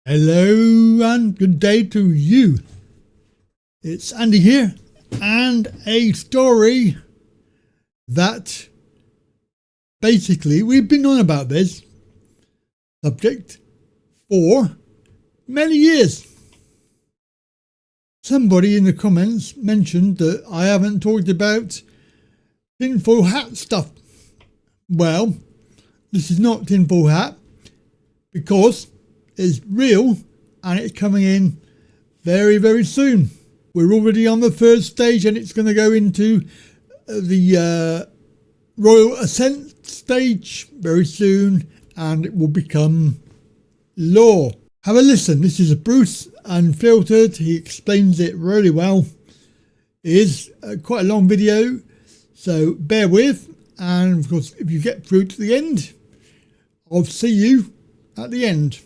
Hello and good day to you. It's Andy here, and a story that basically we've been on about this subject for many years. Somebody in the comments mentioned that I haven't talked about tinfoil hat stuff. Well, this is not tinfoil hat because it's real and it's coming in very, very soon. We're already on the third stage and it's going to go into the Royal Assent stage very soon, and it will become law. Have a listen. This is Bruce Unfiltered. He explains it really well. It is quite a long video, so bear with. And of course, if you get through to the end, I'll see you at the end.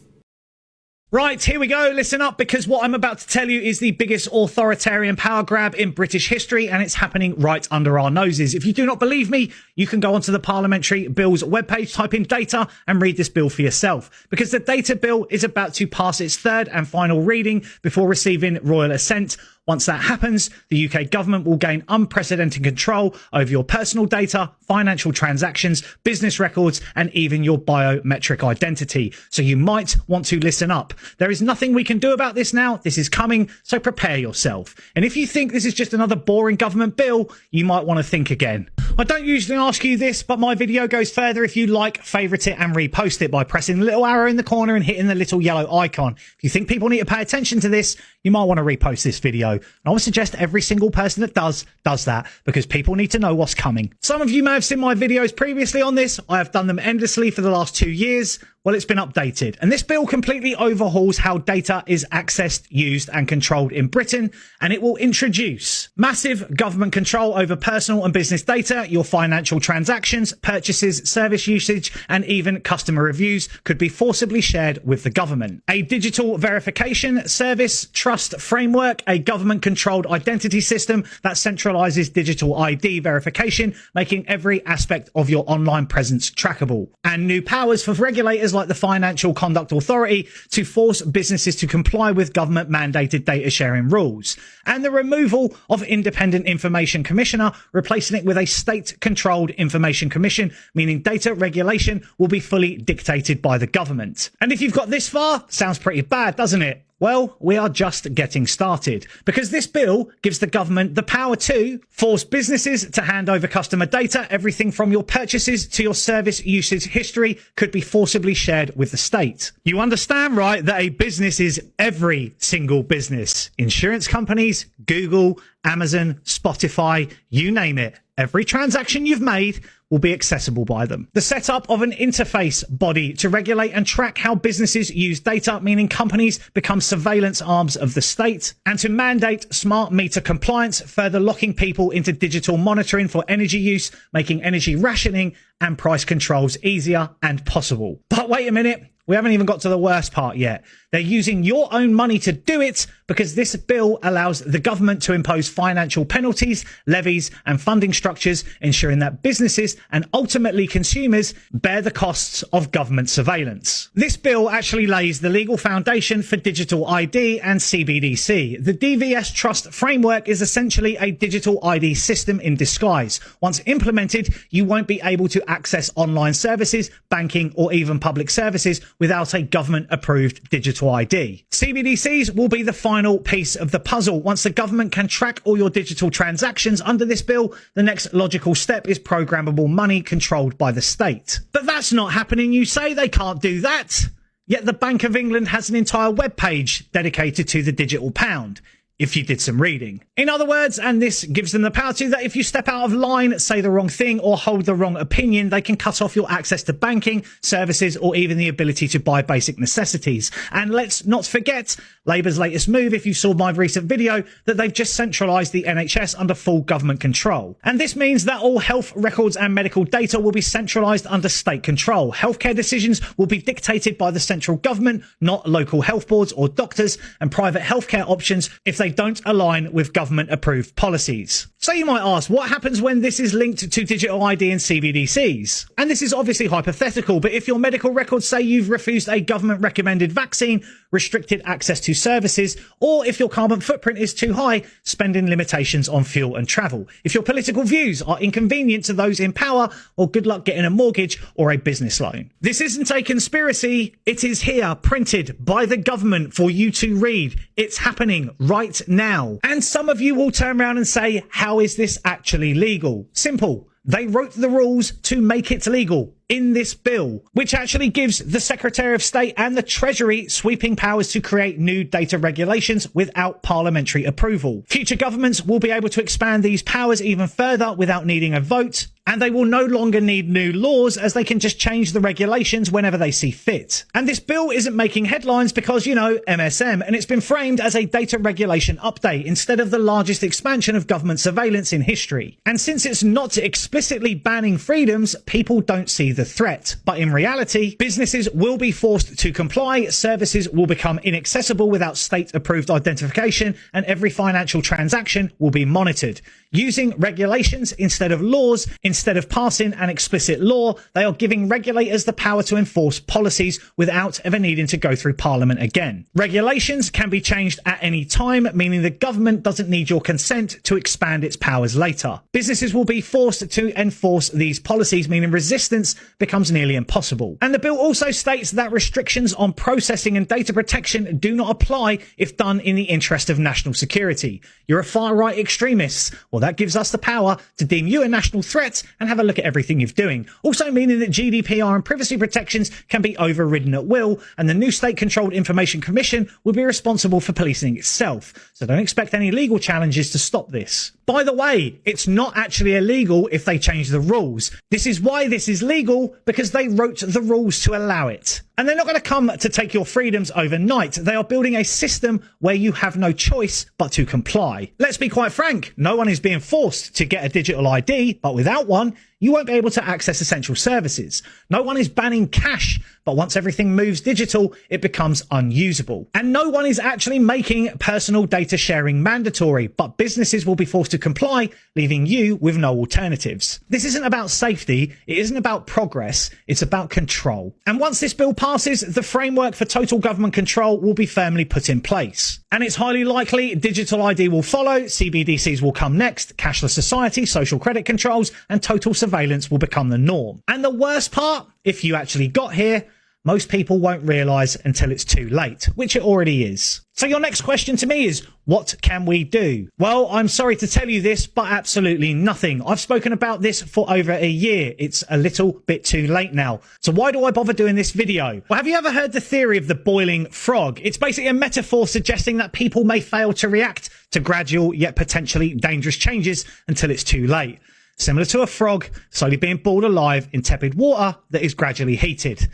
Right, here we go. Listen up, because what I'm about to tell you is the biggest authoritarian power grab in British history, and it's happening right under our noses. If you do not believe me, you can go onto the Parliamentary Bills webpage, type in data, and read this bill for yourself. Because the data bill is about to pass its third and final reading before receiving royal assent. Once that happens, the UK government will gain unprecedented control over your personal data, financial transactions, business records, and even your biometric identity. So you might want to listen up. There is nothing we can do about this now. This is coming, so prepare yourself. And if you think this is just another boring government bill, you might want to think again. I don't usually ask you this, but my video goes further if you like, favourite it, and repost it by pressing the little arrow in the corner and hitting the little yellow icon. If you think people need to pay attention to this, you might want to repost this video. And I would suggest every single person that does that, because people need to know what's coming. Some of you may have seen my videos previously on this. I have done them endlessly for the last 2 years. Well, it's been updated, and this bill completely overhauls how data is accessed, used and controlled in Britain, and it will introduce massive government control over personal and business data. Your financial transactions, purchases, service usage and even customer reviews could be forcibly shared with the government. A digital verification service trust framework, a government controlled identity system that centralizes digital ID verification, making every aspect of your online presence trackable, and new powers for regulators like the Financial Conduct Authority to force businesses to comply with government mandated data sharing rules, and the removal of Independent Information Commissioner, replacing it with a state controlled Information Commission, meaning data regulation will be fully dictated by the government. And if you've got this far, sounds pretty bad, doesn't it? Well, we are just getting started, because this bill gives the government the power to force businesses to hand over customer data. Everything from your purchases to your service usage history could be forcibly shared with the state. You understand, right, that a business is every single business. Insurance companies, Google, Amazon, Spotify, you name it. Every transaction you've made will be accessible by them. The setup of an interface body to regulate and track how businesses use data, meaning companies become surveillance arms of the state, and to mandate smart meter compliance, further locking people into digital monitoring for energy use, making energy rationing and price controls easier and possible. But wait a minute. We haven't even got to the worst part yet. They're using your own money to do it, because this bill allows the government to impose financial penalties, levies and funding structures, ensuring that businesses and ultimately consumers bear the costs of government surveillance. This bill actually lays the legal foundation for digital ID and CBDC. The DVS Trust framework is essentially a digital ID system in disguise. Once implemented, you won't be able to access online services, banking or even public services without a government-approved digital ID. CBDCs will be the final piece of the puzzle. Once the government can track all your digital transactions under this bill, the next logical step is programmable money controlled by the state. But that's not happening, you say. They can't do that. Yet the Bank of England has an entire web page dedicated to the digital pound, if you did some reading. In other words, and this gives them the power to, that if you step out of line, say the wrong thing or hold the wrong opinion, they can cut off your access to banking, services or even the ability to buy basic necessities. And let's not forget Labour's latest move, if you saw my recent video, that they've just centralised the NHS under full government control. And this means that all health records and medical data will be centralised under state control. Healthcare decisions will be dictated by the central government, not local health boards or doctors, and private healthcare options, if they they don't align with government approved policies. So you might ask, what happens when this is linked to digital ID and CBDCs? And this is obviously hypothetical, but if your medical records say you've refused a government recommended vaccine, restricted access to services, or if your carbon footprint is too high, spending limitations on fuel and travel, if your political views are inconvenient to those in power, or good luck getting a mortgage or a business loan. This isn't a conspiracy. It is here, printed by the government for you to read. It's happening right now. And some of you will turn around and say, how is this actually legal? Simple. They wrote the rules to make it legal in this bill, which actually gives the Secretary of State and the Treasury sweeping powers to create new data regulations without parliamentary approval. Future governments will be able to expand these powers even further without needing a vote, and they will no longer need new laws as they can just change the regulations whenever they see fit. And this bill isn't making headlines because, you know, MSM, and it's been framed as a data regulation update instead of the largest expansion of government surveillance in history. And since it's not explicitly banning freedoms, people don't see the threat. But in reality, businesses will be forced to comply, services will become inaccessible without state-approved identification, and every financial transaction will be monitored. Using regulations instead of laws, instead of passing an explicit law, they are giving regulators the power to enforce policies without ever needing to go through Parliament again. Regulations can be changed at any time, meaning the government doesn't need your consent to expand its powers later. Businesses will be forced to enforce these policies, meaning resistance becomes nearly impossible. And the bill also states that restrictions on processing and data protection do not apply if done in the interest of national security. You're a far-right extremist. Well, that gives us the power to deem you a national threat and have a look at everything you're doing. Also meaning that GDPR and privacy protections can be overridden at will, and the new state-controlled Information Commission will be responsible for policing itself. So don't expect any legal challenges to stop this. By the way, it's not actually illegal if they change the rules. This is why this is legal, because they wrote the rules to allow it. And they're not going to come to take your freedoms overnight. They are building a system where you have no choice but to comply. Let's be quite frank. No one is being forced to get a digital ID, but without one, you won't be able to access essential services. No one is banning cash, but once everything moves digital, it becomes unusable. And no one is actually making personal data sharing mandatory, but businesses will be forced to comply, leaving you with no alternatives. This isn't about safety. It isn't about progress. It's about control. And once this bill passes, the framework for total government control will be firmly put in place. And it's highly likely digital ID will follow, CBDCs will come next, cashless society, social credit controls, and total surveillance will become the norm. And the worst part, if you actually got here, most people won't realise until it's too late, which it already is. So your next question to me is, what can we do? Well, I'm sorry to tell you this, but absolutely nothing. I've spoken about this for over a year. It's a little bit too late now. So why do I bother doing this video? Well, have you ever heard the theory of the boiling frog? It's basically a metaphor suggesting that people may fail to react to gradual yet potentially dangerous changes until it's too late. Similar to a frog slowly being boiled alive in tepid water that is gradually heated.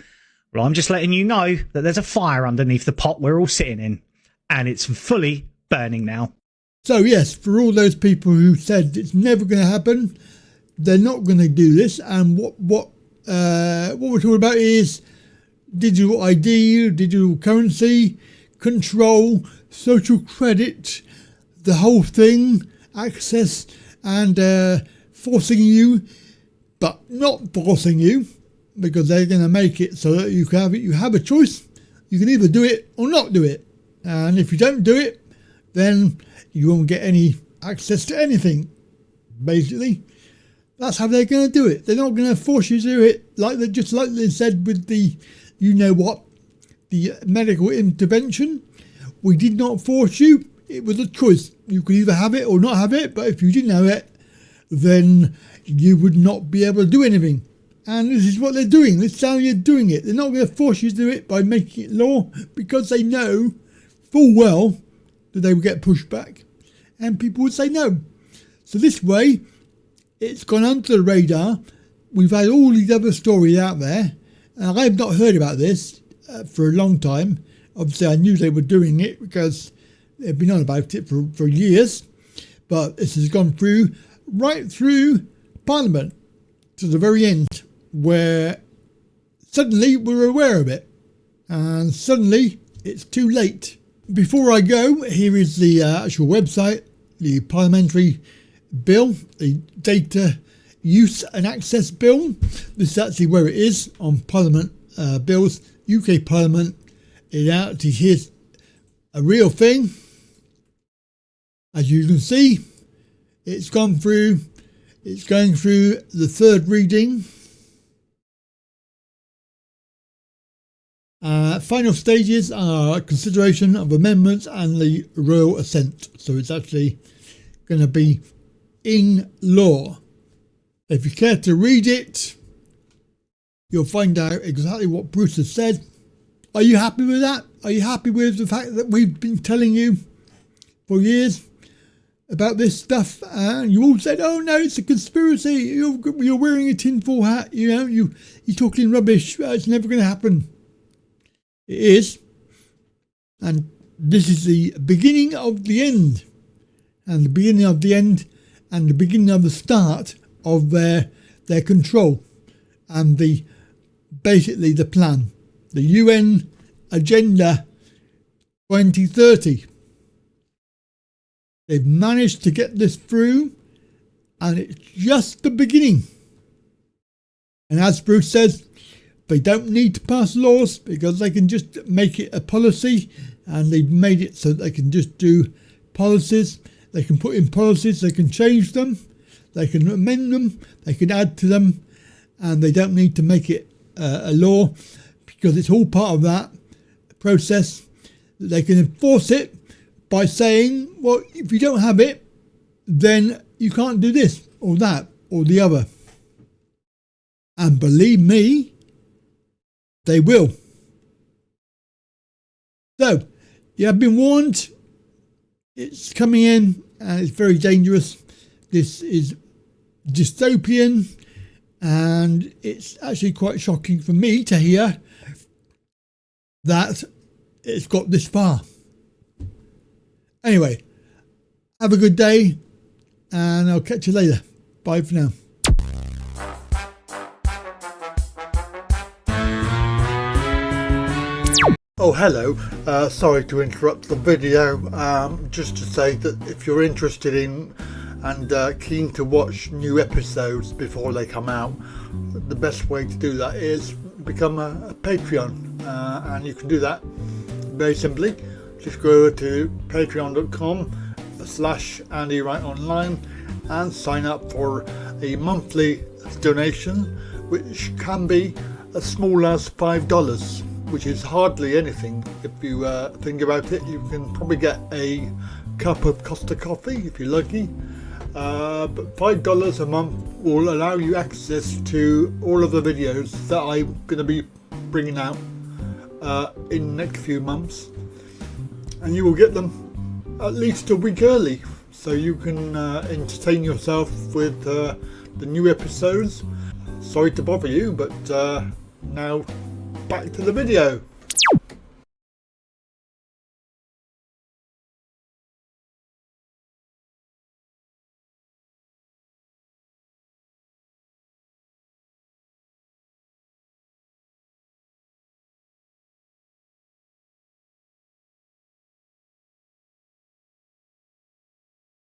Well, I'm just letting you know that there's a fire underneath the pot we're all sitting in, and it's fully burning now. So yes, for all those people who said it's never going to happen, they're not going to do this. And what we're talking about is digital ID, digital currency, control, social credit, the whole thing, access, and forcing you, but not forcing you, because they're going to make it so that you have a choice. You can either do it or not do it. And if you don't do it, then you won't get any access to anything. Basically, that's how they're going to do it. They're not going to force you to do it like they said with the, you know what, the medical intervention. We did not force you. It was a choice. You could either have it or not have it. But if you didn't have it, then you would not be able to do anything. And this is what they're doing. This is how you're doing it. They're not going to force you to do it by making it law, because they know full well that they will get pushed back and people would say no. So this way, it's gone under the radar. We've had all these other stories out there, and I've not heard about this for a long time. Obviously, I knew they were doing it because they've been on about it for years. But this has gone through, right through Parliament to the very end, where suddenly we're aware of it, and suddenly it's too late. before I go, here is the actual website, the parliamentary bill, the data use and access bill. This is actually where it is on Parliament bills, UK Parliament. It actually is a real thing. As you can see, it's going through the third reading. Final stages are consideration of amendments and the royal assent. So it's actually going to be in law. If you care to read it, you'll find out exactly what Bruce has said. Are you happy with that? Are you happy with the fact that we've been telling you for years about this stuff, and you all said, "Oh no, it's a conspiracy. You're wearing a tinfoil hat. You're talking rubbish. It's never going to happen." It is, and this is the beginning of the end, and the beginning of the end, and the beginning of the start of their control, and basically the plan, the UN Agenda 2030. They've managed to get this through, and it's just the beginning. And as Bruce says, they don't need to pass laws because they can just make it a policy, and they've made it so they can just do policies. They can put in policies, they can change them, they can amend them, they can add to them, and they don't need to make it a law because it's all part of that process. They can enforce it by saying, well, if you don't have it, then you can't do this or that or the other. And believe me, they will. So, you have been warned. It's coming in and it's very dangerous. This is dystopian, and it's actually quite shocking for me to hear that it's got this far. Anyway, have a good day, and I'll catch you later. Bye for now. Oh, hello. Sorry to interrupt the video. Just to say that if you're interested in and keen to watch new episodes before they come out, the best way to do that is become a Patreon. And you can do that very simply. Just go over to patreon.com/Andy Wright Online and sign up for a monthly donation, which can be as small as $5, which is hardly anything. If you think about it, you can probably get a cup of Costa coffee if you're lucky. But $5 a month will allow you access to all of the videos that I'm going to be bringing out in the next few months. And you will get them at least a week early, so you can entertain yourself with the new episodes. Sorry to bother you, but now back to the video.